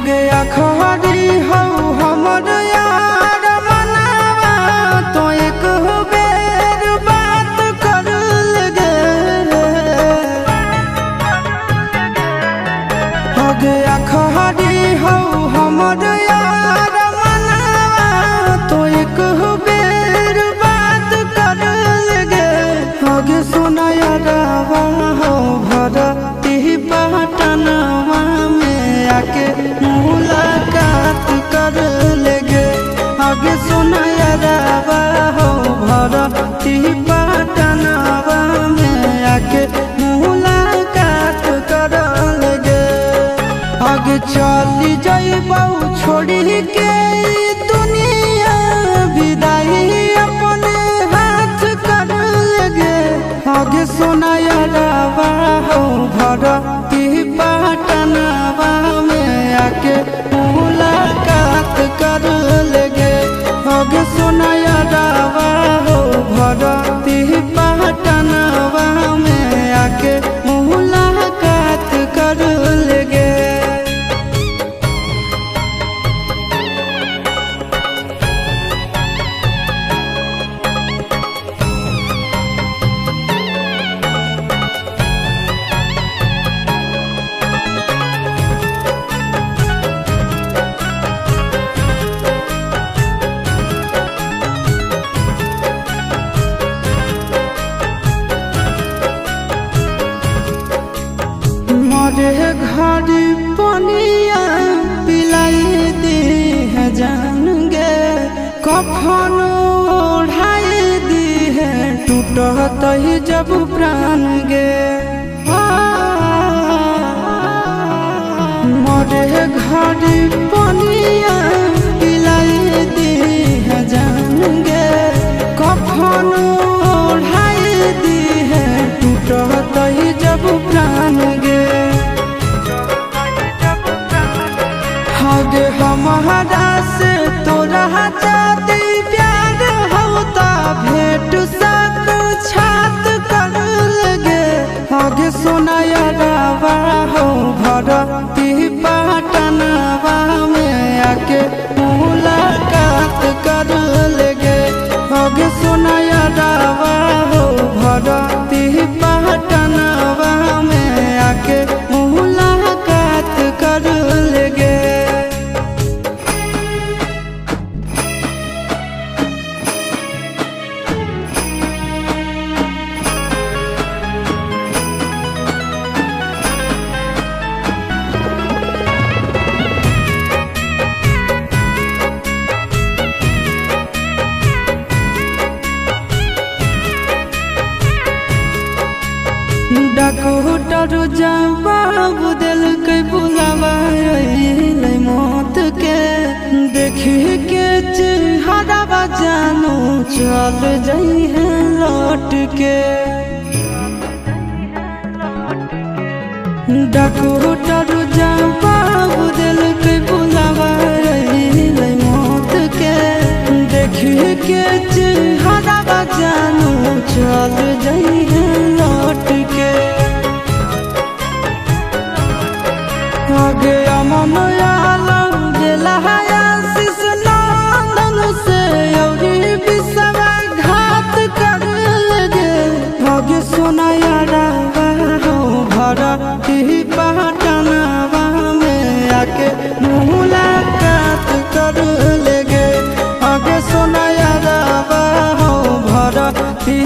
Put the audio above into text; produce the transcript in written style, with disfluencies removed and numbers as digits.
गया खरी हो हमर यार मनावा तो एक बेर बात कर लगे हो गया खरी हो हमर यार मनावा तो एक बेर बात कर लगे हो गे सोना यारवा हो भरती पटनवा में आके मुलाकात कर लेगे आगे सुना यारवा हो भरती पटनवा में आके मुलाकात कर लेगे आगे चली जाइबौ छोड़ी के दुनिया विदाई अपने हाथ कर लेगे आगे सुना यारवा हो भरती पटनवा में आके मुलाकात कर लेगे आगे सुना यारवा हो भरती पटनवा में आके मुलाकात कर लेगे। मरे घर पनिया पिलाई दी है जान गे कफन ओढ़ाई दी है टूटत ही जब प्राण गे मरे घर पनिया पिलाई दी है जान गे कफन ओढ़ाई दी है टूटत ही जब प्राण गे आगे हमारा से तोरा जाती प्यार होता भेंट साक्षात कर लगे आगे सोना यारवा हो भरती पटनवा में आके मुलाकात कर लेगे आगे सोना यारवा हो भरती पटनवा में आके मुलाकात कर लेगे। डॉक्टर जवाब दिल के बुलावा मौत के देखी के चेहरा जानू चल जाई है लौट के डॉक्टर जवाब दिल के बुलावा मौत के देखी के चेहरा जानू चल जाई है लौट के आगे अमन आलम दिलहाया शिश नंदन से औरी बिसवा घात कर लगे आगे सोना यारवा हो भरती पटनवा में आके मुलाकात कर लेगे आगे सोना यारवा हो भरती